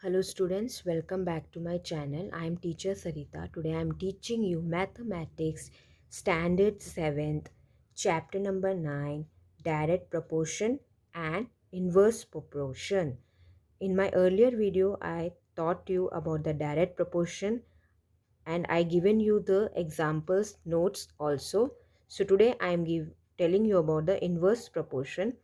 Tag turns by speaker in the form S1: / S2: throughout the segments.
S1: Hello students, welcome back to my channel. I am teacher Sarita. Today I am teaching you mathematics standard 7th chapter number 9 direct proportion and inverse proportion. In my earlier video I taught you about the direct proportion and I given you the examples notes also. So today I am telling you about the inverse proportion.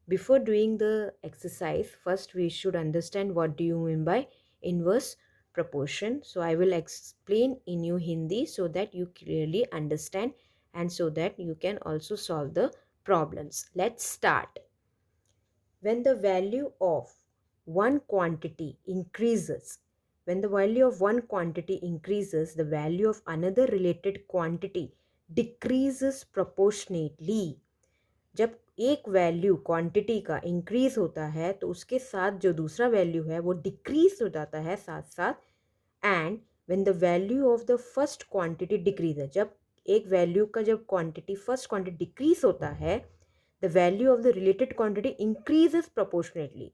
S1: Before doing the exercise, first we should understand what do you mean by inverse proportion. So I will explain in you Hindi so that you clearly understand and so that you can also solve the problems. Let's start. When the value of one quantity increases, when the value of one quantity increases, the value of another related quantity decreases proportionately. जब एक value quantity का increase होता है तो उसके साथ जो दूसरा वैल्यू है वो डिक्रीज हो जाता है साथ साथ. And when the value of the first quantity decrease है, जब एक वैल्यू का जब क्वांटिटी फर्स्ट क्वांटिटी डिक्रीज होता है, the value of the related quantity increases proportionately.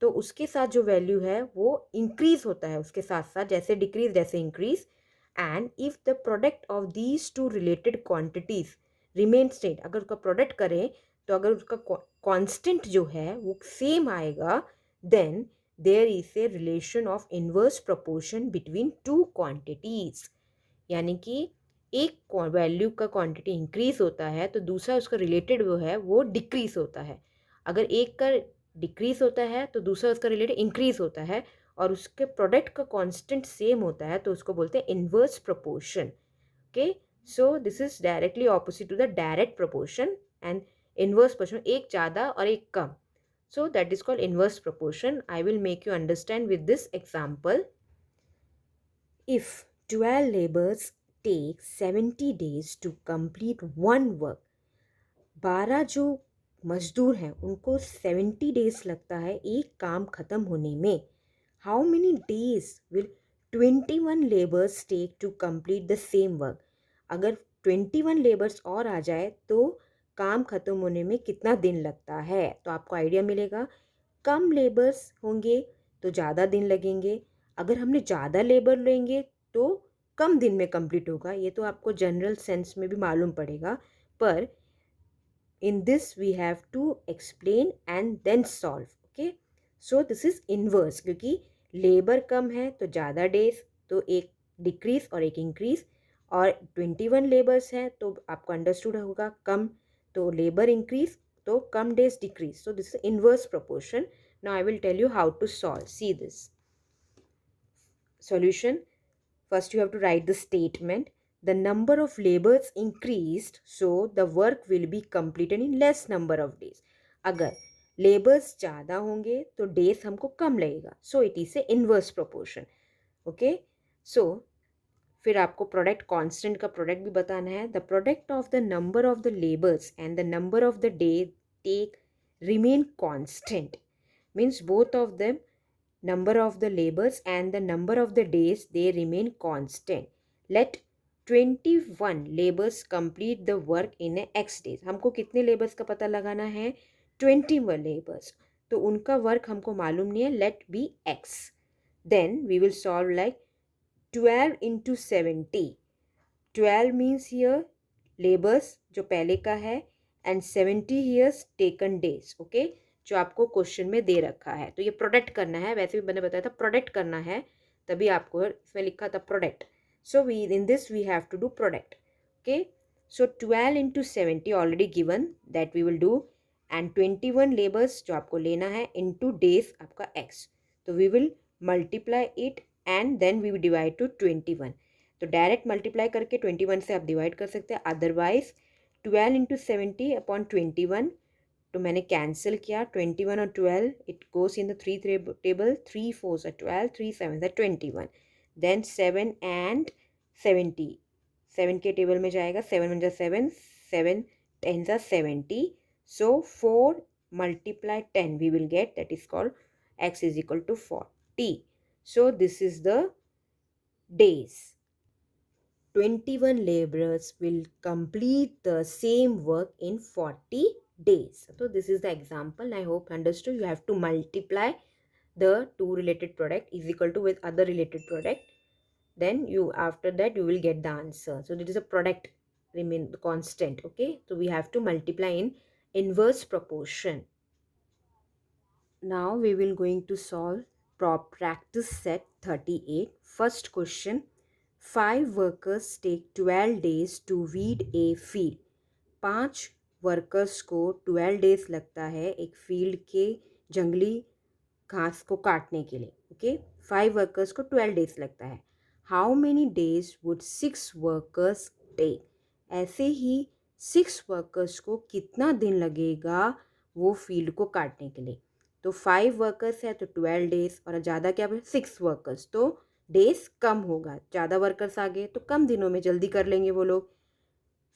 S1: तो उसके साथ जो वैल्यू है वो इंक्रीज होता है उसके साथ साथ, जैसे डिक्रीज जैसे increase. And if the product of these two related quantities remain state, अगर उसका प्रोडक्ट करें तो अगर उसका कांस्टेंट जो है वो सेम आएगा, then there is a relation of inverse proportion between two quantities. यानी कि एक वैल्यू का क्वांटिटी इंक्रीज होता है तो दूसरा उसका रिलेटेड वो है वो डिक्रीज होता है. अगर एक का डिक्रीज होता है तो दूसरा उसका रिलेटेड इंक्रीज होता है और उसके प्रोडक्ट का कांस्टेंट सेम होता है तो उसको बोलते हैं inverse proportion. Okay, so this is directly opposite to the direct proportion. And inverse proportion एक ज़्यादा और एक कम. So that is called inverse proportion. I will make you understand with this example. If 12 laborers take 70 days to complete one work, 12 जो मजदूर हैं उनको 70 days लगता है एक काम ख़त्म होने में. How many days will 21 labours take to complete the same work. अगर 21 लेबर्स और आ जाए तो काम ख़त्म होने में कितना दिन लगता है, तो आपको आइडिया मिलेगा. कम लेबर्स होंगे तो ज़्यादा दिन लगेंगे, अगर हमने ज़्यादा लेबर लेंगे तो कम दिन में कंप्लीट होगा. ये तो आपको जनरल सेंस में भी मालूम पड़ेगा, पर in this we have to explain and then solve. Okay, so this is inverse, क्योंकि लेबर कम है तो ज़्यादा डेज, तो एक डिक्रीज और एक इंक्रीज. और 21 लेबर्स हैं तो आपको अंडरस्टूड होगा कम, तो लेबर इंक्रीज तो कम days decrease. So this is inverse proportion. Now I will tell you how to solve. See this solution. First you have to write the statement. The number of laborers increased, so the work will be completed in less number of days. अगर labours ज़्यादा होंगे तो days हमको कम लगेगा, so it is a inverse proportion. Okay, so फिर आपको product constant का प्रोडक्ट भी बताना है. The product of the number of the labours and the number of the day take remain constant. Means both of them, number of the labors and the number of the days, they remain constant. Let 21 labors complete the work in a x days. हमको कितने labours का पता लगाना है? 21 labours, तो उनका work हमको मालूम नहीं है. Let be x. Then we will solve like 12 into 70. 12 means here labours जो पहले का है and 70 here's taken days. Okay, जो आपको क्वेश्चन में दे रखा है. तो ये प्रोडक्ट करना है, वैसे भी मैंने बताया था प्रोडक्ट करना है, तभी आपको इसमें लिखा था product. So we in this we have to do product. Okay, so 12 into 70 already given, that we will do. And 21 labours जो आपको लेना है इनटू डेज आपका एक्स, तो we will multiply it and then we will divide to 21. तो direct multiply करके 21 से आप डिवाइड कर सकते हैं, अदरवाइज 12 into 70 अपॉन 21. तो मैंने कैंसिल किया 21 और 12, it goes in the three table. 3 4 12, 3 7 21. Then 7 and 70, 7 के टेबल में जाएगा. 7 1 7, 7 10 70. सो 4 multiply 10 we will get, that is called x is equal to 40. So this is the days. 21 laborers will complete the same work in 40 days. So this is the example. I hope understood. You have to multiply the two related product is equal to with other related product, then you after that you will get the answer. So this is a product remain constant. Okay, so we have to multiply in inverse proportion. Now we will going to solve practice set 38. First question, 5 workers take 12 days to weed a field. 5 workers को 12 days लगता है एक field के जंगली घास को काटने के लिए. ओके, 5 वर्कर्स को 12 डेज लगता है. How many days would 6 workers take? ऐसे ही 6 वर्कर्स को कितना दिन लगेगा वो फील्ड को काटने के लिए. तो 5 वर्कर्स है तो 12 डेज, और ज़्यादा क्या 6 वर्कर्स, तो डेज कम होगा. ज़्यादा वर्कर्स आ गए तो कम दिनों में जल्दी कर लेंगे वो लोग.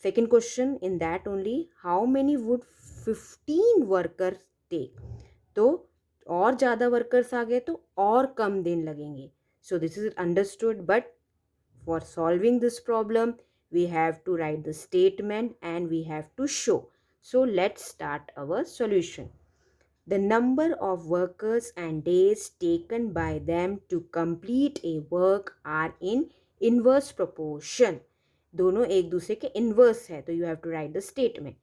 S1: Second question, in that only how many would 15 workers take? तो और ज़्यादा वर्कर्स आ गए तो और कम दिन लगेंगे. सो this is understood, but for solving this problem we have to write the statement and we have to show. So let's start our solution. The number of workers and days taken by them to complete a work are in inverse proportion. दोनों एक दूसरे के inverse है, तो you have to write the statement.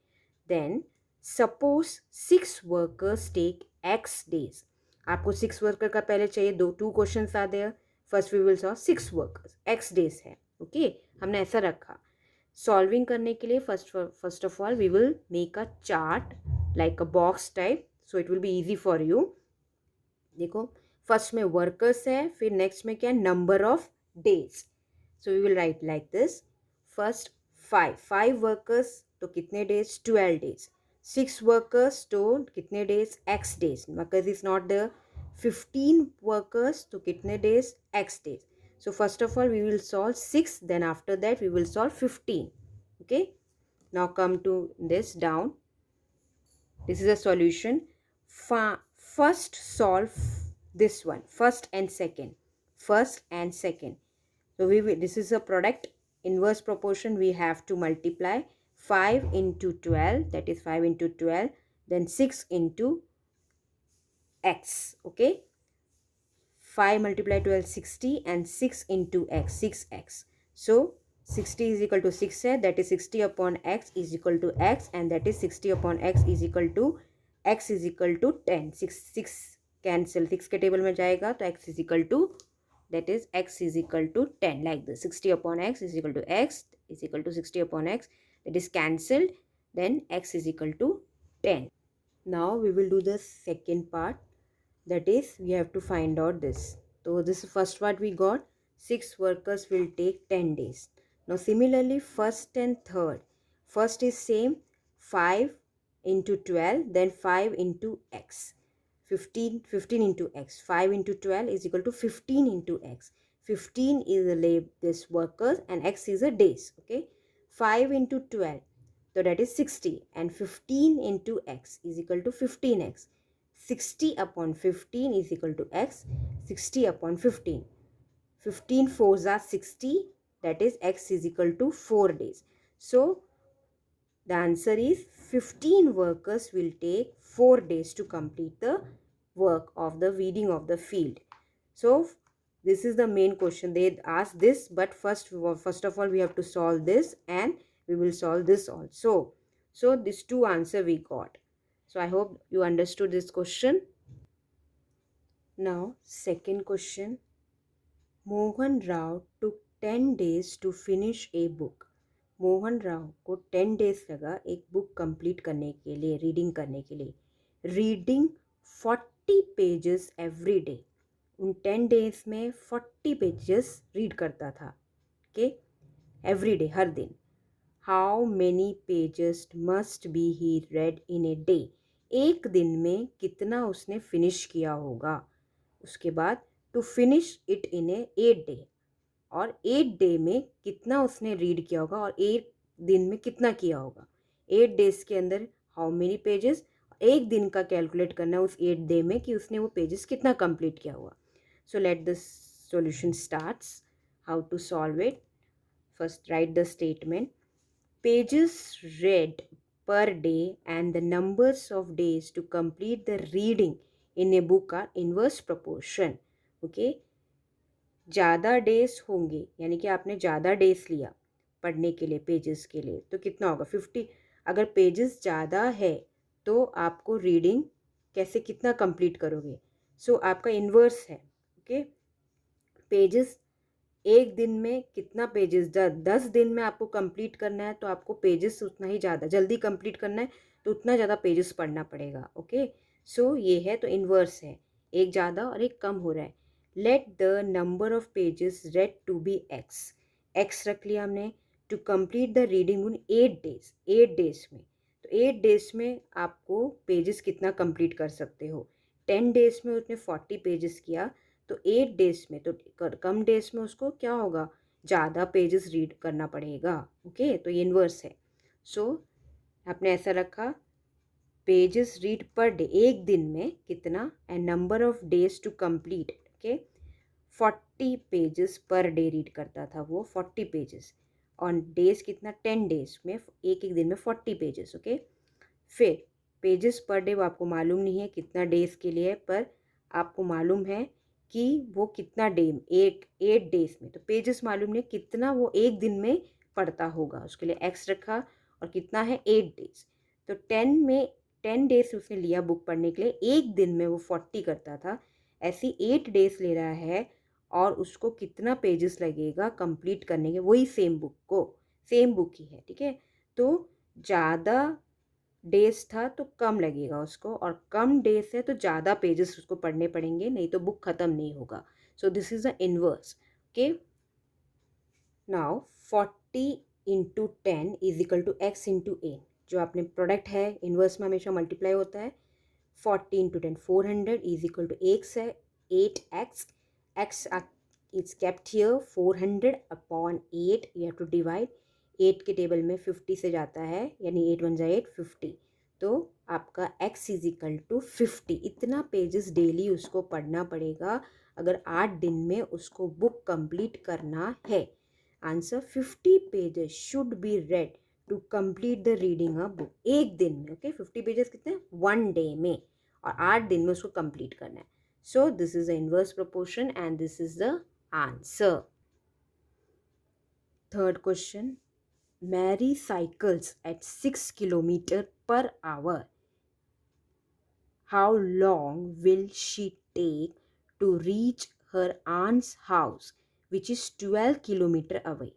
S1: Then suppose 6 workers take x days. आपको 6 worker का पहले चाहिए. 2 questions are there. First we will solve 6 workers, x days है. ओके, हमने ऐसा रखा. सॉल्विंग करने के लिए first of all we will make a chart like a box type, so it will be easy for you. देखो, first में workers है, फिर नेक्स्ट में क्या है, number of days. So we will write like this. First 5 workers तो कितने days, 12 days. 6 workers तो कितने days, x days, because is not the 15 workers तो कितने days, x days. So first of all we will solve 6, then after that we will solve 15. Okay, now come to this down. This is a solution. First solve this one, first and second. So this is a product, inverse proportion. We have to multiply 5 into 12, that is 5 into 12, then 6 into x. Okay, 5 multiply 12 60 and 6 into x 6x. So 60 is equal to 6 है, that is 60 upon x is equal to x, and that is 60 upon x is equal to x is equal to 10. 6 cancel, 6 के table में जाएगा तो x is equal to, that is x is equal to 10, like this. 60 upon x is equal to x is equal to 60 upon x, that is cancelled, then x is equal to 10. Now we will do the second part, that is we have to find out this. So this first what we got, 6 workers will take 10 days. Now similarly first and third, first is same, 5 into 12, then 5 into x, 15 into x, 5 into 12 is equal to 15 into x. 15 is the this workers and x is a days. Okay, 5 into 12, so that is 60, and 15 into x is equal to 15x. 60 upon 15 is equal to x. 60 upon 15, 15 fours are 60, that is x is equal to 4 days. So the answer is 15 workers will take 4 days to complete the work of the weeding of the field. So this is the main question. They ask this, but first of all we have to solve this, and we will solve this also. So these two answer we got. So I hope you understood this question. Now second question. Mohan Rao took 10 days to finish a book. Mohan Rao को 10 days लगा एक book complete करने के लिए, reading करने के लिए. Reading 40 pages every day. उन 10 डेज में 40 पेजेस रीड करता था. ओके, एवरी डे, हर दिन. How many pages must be he red in a day? एक दिन में कितना उसने फिनिश किया होगा. उसके बाद to finish it in a 8 day, और 8 डे में कितना उसने रीड किया होगा, और 8 दिन में कितना किया होगा. 8 डेज के अंदर हाउ मेनी पेजेस, एक दिन का कैलकुलेट करना है उस 8 डे में कि उसने वो पेजेस कितना कंप्लीट किया हुआ. So let the solution starts. How to solve it. First write the statement. Pages read per day and the numbers of days to complete the reading in a book are inverse proportion. Okay, ज़्यादा days होंगे यानी कि आपने ज़्यादा days लिया पढ़ने के लिए पेजेस के लिए तो कितना होगा 50। अगर पेजेस ज़्यादा है तो आपको रीडिंग कैसे कितना कंप्लीट करोगे। सो आपका इन्वर्स है। ओके, पेजेस एक दिन में कितना पेजेस 10 दिन में आपको कंप्लीट करना है तो आपको पेजेस उतना ही ज़्यादा जल्दी कंप्लीट करना है तो उतना ज़्यादा पेजेस पढ़ना पड़ेगा। ओके, सो ये है तो इन्वर्स है, एक ज़्यादा और एक कम हो रहा है। Let the number of pages read to be x, x रख लिया हमने। To complete the reading in 8 days, 8 days में, तो 8 डेज में आपको पेजेस कितना कंप्लीट कर सकते हो। 10 डेज में उसने 40 पेजेस किया तो 8 डेज में तो कम डेज में उसको क्या होगा, ज़्यादा पेजेस रीड करना पड़ेगा। ओके, तो ये इन्वर्स है। सो आपने ऐसा रखा पेजेस रीड पर डे, एक दिन में कितना, and number of days to complete. Okay, 40 pages per day read करता था वो, 40 पेजेस। और डेज कितना, 10 डेज में एक एक दिन में 40 पेजेस। ओके, फिर पेजेस पर डे वो आपको मालूम नहीं है कितना डेज के लिए, पर आपको मालूम है कि वो कितना डे, 8 डेज में, तो पेजेस मालूम नहीं कितना वो एक दिन में पढ़ता होगा, उसके लिए एक्स रखा। और कितना है 8 डेज, तो 10 डेज उसने लिया बुक पढ़ने के लिए, एक दिन में वो 40 करता था। ऐसी 8 डेज ले रहा है और उसको कितना पेजेस लगेगा कंप्लीट करने के, वही सेम बुक को, सेम बुक ही है। ठीक है, तो ज़्यादा डेज था तो कम लगेगा उसको, और कम डेज है तो ज़्यादा पेजेस उसको पढ़ने पड़ेंगे, नहीं तो बुक ख़त्म नहीं होगा। So this is the inverse. Okay, now 40 × 10 is equal to x into a. जो आपने प्रोडक्ट है इनवर्स में हमेशा मल्टीप्लाई होता है। 40 × 10 400 इज इक्वल टू एक्स है 8x, x is kept here 400 upon 8, you have to divide. 8 के टेबल में 50 से जाता है, यानी 8 1 8 50, तो आपका x इज इक्वल टू 50। इतना पेजेस डेली उसको पढ़ना पड़ेगा अगर 8 दिन में उसको बुक कंप्लीट करना है। Answer 50 pages should be read to complete the reading a book, एक दिन में। ओके, 50 पेजेस कितने, 1 डे में, और 8 दिन में उसको कंप्लीट करना है। So this is the inverse proportion and this is the answer. Third question, Mary cycles at 6 kilometre per hour, how long will she take to reach her aunt's house which is 12 kilometre away.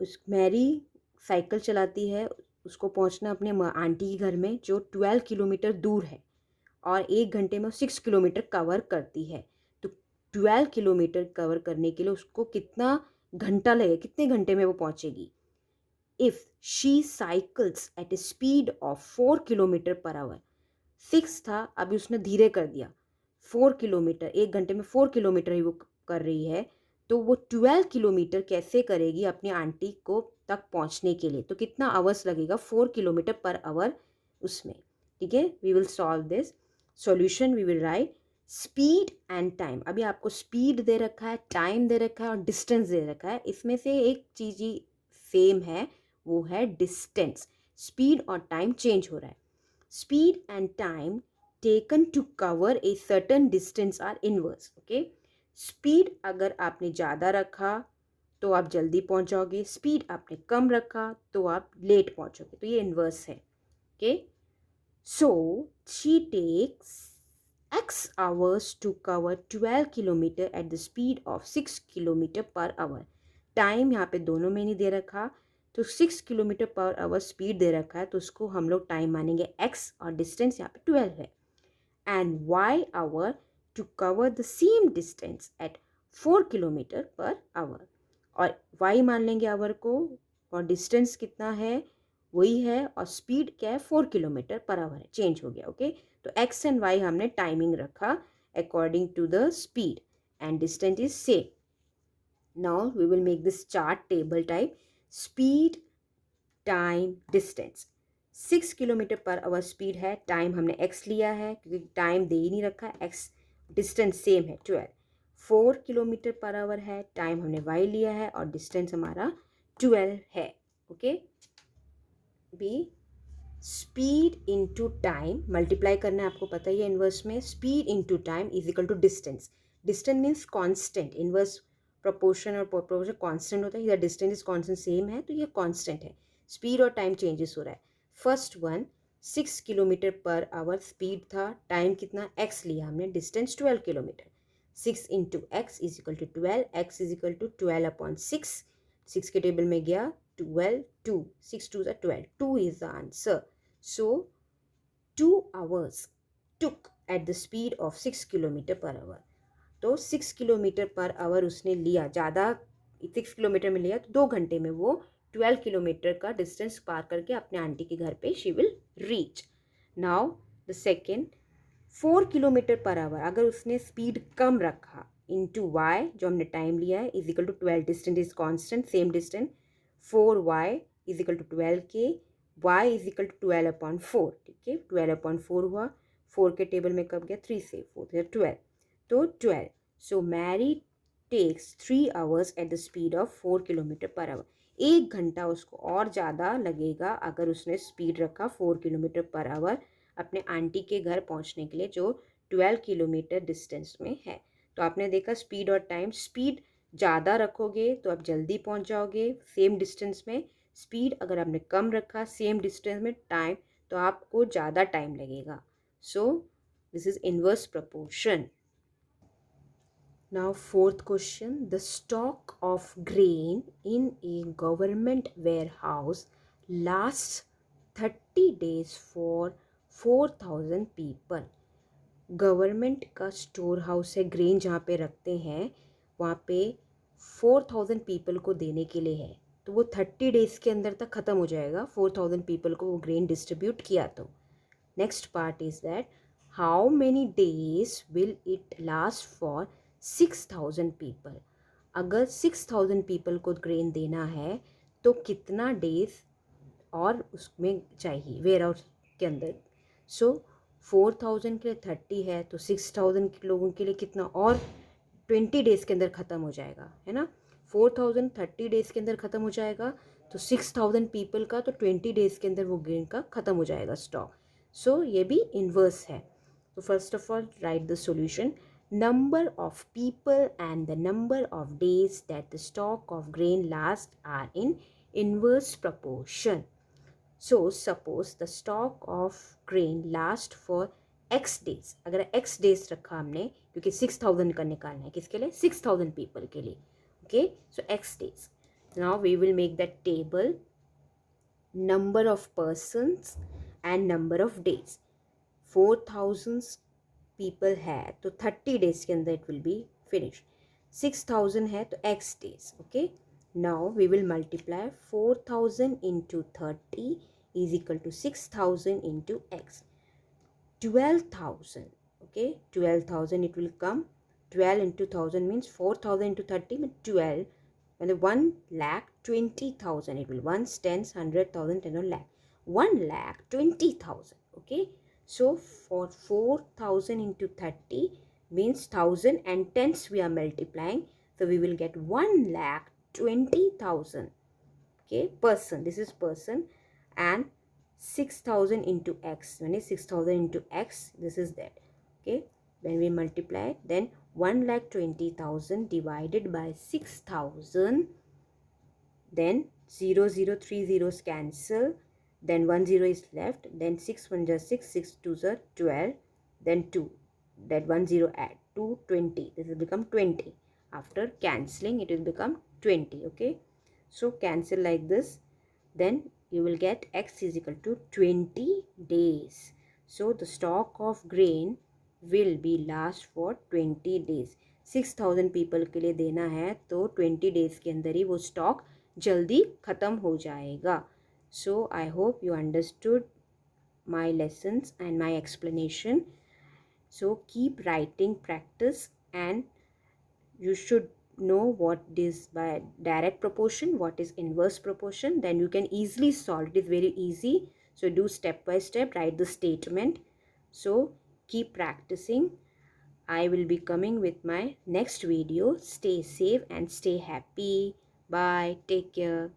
S1: उस Mary cycle चलाती है, उसको पहुंचना अपने aunty के घर में जो 12 किलोमीटर दूर है, और 1 घंटे में 6 किलोमीटर कवर करती है। तो 12 किलोमीटर कवर करने के लिए उसको कितना घंटा लगेगा, कितने घंटे में वो पहुंचेगी। If she cycles at a speed of 4 kilometre per hour, 6 था अभी उसने धीरे कर दिया, 4 किलोमीटर, 1 घंटे में 4 किलोमीटर ही वो कर रही है, तो वो 12 किलोमीटर कैसे करेगी अपनी आंटी को तक पहुंचने के लिए, तो कितना आवर्स लगेगा 4 किलोमीटर पर आवर उसमें। ठीक है, we will solve this. Solution we will write speed and time. अभी आपको स्पीड दे रखा है, टाइम दे रखा है और डिस्टेंस दे रखा है, इसमें से एक चीज़ ही सेम है, वो है डिस्टेंस। स्पीड और टाइम चेंज हो रहा है। Speed and time taken to cover a certain distance are inverse. Okay, speed अगर आपने ज़्यादा रखा तो आप जल्दी पहुंच जाओगे, स्पीड आपने कम रखा तो आप लेट पहुंचोगे, तो ये इन्वर्स है। Okay, so she takes x hours to cover 12 kilometre at the speed of 6 kilometre per our. Time यहाँ पे दोनों में नहीं दे रखा, तो 6 किलोमीटर पर आवर स्पीड दे रखा है, तो उसको हम लोग टाइम मानेंगे x, और डिस्टेंस यहाँ पे 12 है। And y hour to cover the same distance at 4 kilometre per hour, और y मान लेंगे आवर को, और डिस्टेंस कितना है वही है, और स्पीड क्या है 4 किलोमीटर पर आवर है, चेंज हो गया। ओके, तो x एंड y हमने टाइमिंग रखा according to the speed, and distance is same. Now we will make this chart table type, speed, time, distance। 6 kilometre per hour speed है, time हमने x लिया है क्योंकि टाइम दे ही नहीं रखा, x, डिस्टेंस सेम है 12। 4 किलोमीटर पर आवर है, time हमने y लिया है और डिस्टेंस हमारा 12 है। Okay, be speed into time, multiply करना है आपको पता ही है इन्वर्स में, speed into time is equal to distance. Distance means constant, inverse proportion और प्रोपोर्शन कांस्टेंट होता है, इधर डिस्टेंस इज कांस्टेंट सेम है तो ये कांस्टेंट है. स्पीड और टाइम चेंजेस हो रहा है. First one 6 kilometre per hour speed था, टाइम कितना x लिया हमने, distance 12 kilometre. 6 into x is equal to 12, x is equal to 12 upon 6. 6 के टेबल में गया 12, 2, 6 2 12, 2 is the answer. So 2 hours took at the speed of 6 kilometre per our. तो 6 kilometre per our उसने लिया, ज़्यादा 6 किलोमीटर में लिया तो 2 घंटे में वो 12 किलोमीटर का डिस्टेंस पार करके अपने आंटी के घर पे she will reach. Now the second 4 kilometre per our अगर उसने स्पीड कम रखा इंटू वाई जो हमने टाइम लिया है is equal to 12, distance is constant same distance, 4y is equal to 12k, y is equal to 12 upon 4. ठीक है, 12 upon 4 हुआ, 4 के टेबल में कब गया 3 से, 4 12, तो 12. So Mary takes 3 hours at the speed of 4 kilometre per hour. 1 घंटा उसको और ज़्यादा लगेगा अगर उसने स्पीड रखा 4 किलोमीटर पर आवर अपने आंटी के घर पहुंचने के लिए जो 12 किलोमीटर डिस्टेंस में है. तो आपने देखा स्पीड और टाइम, स्पीड ज़्यादा रखोगे तो आप जल्दी पहुंच जाओगे सेम डिस्टेंस में, स्पीड अगर आपने कम रखा सेम डिस्टेंस में टाइम तो आपको ज़्यादा टाइम लगेगा. सो this is inverse proportion. Now fourth question, the stock of grain in a government warehouse lasts 30 days for 4,000 people. Government का स्टोर हाउस है, ग्रेन जहाँ पे रखते हैं वहाँ पे 4,000 पीपल को देने के लिए है, तो वो 30 डेज़ के अंदर तक ख़त्म हो जाएगा 4,000 पीपल को वो ग्रेन डिस्ट्रीब्यूट किया तो. Next part is that how many days will it last for 6,000 people. अगर 6,000 पीपल को ग्रेन देना है तो कितना डेज और उसमें चाहिए वेयर हाउस के अंदर. सो 4,000 के लिए 30 है तो 6,000 के लोगों के लिए कितना और 20 डेज़ के अंदर ख़त्म हो जाएगा, है ना. 4,000 30 डेज़ के अंदर ख़त्म हो जाएगा तो 6,000 पीपल का तो 20 डेज़ के अंदर वो ग्रेन का ख़त्म हो जाएगा स्टॉक. सो ये भी इन्वर्स है. तो first of all right the solution. Number of people and the number of days that the stock of grain lasts are in inverse proportion. So suppose the stock of grain last for x days. अगर x days रखा हमने क्योंकि 6,000 का निकालना है किसके लिए, 6,000 people के लिए. Okay, so x days. Now we will make that table, number of persons and number of days. 4,000 people है तो 30 डेज के अंदर इट विल बी फिनिश. 6,000 है तो x days. Okay, now we will multiply 4,000 into 30 is equal to 6,000 into x. 12,000. Okay, 12,000 it will come. 12 into 1,000 means 4,000 into 30 में 12 मतलब 1,20,000. It will 1s 10s 100,000 10 और lakh 1,20,000. Okay, so for 4,000 into 30 means 1,000 and tens we are multiplying, so we will get 1,20,000. Okay, person, this is person, and 6,000 into x, when is 6,000 into x, this is that. Okay, when we multiply then 1,20,000 divided by 6,000, then 0 0 3 zeros cancel, then 1 0 is left, then 6 1 just 6, 6 2 are 12, then 2, that 1 0 add 2 20, this will become 20. After cancelling it will become 20. Okay, so cancel like this, then you will get x is equal to 20 days. So the stock of grain will be last for 20 days. 6,000 people के लिए देना है तो 20 days के अंदर ही वो stock जल्दी ख़त्म हो जाएगा. So I hope you understood my lessons and my explanation. So keep writing, practice, and you should know what is by direct proportion, what is inverse proportion. Then you can easily solve it. Is very easy. So do step by step, write the statement. So keep practicing. I will be coming with my next video. Stay safe and stay happy. Bye. Take care.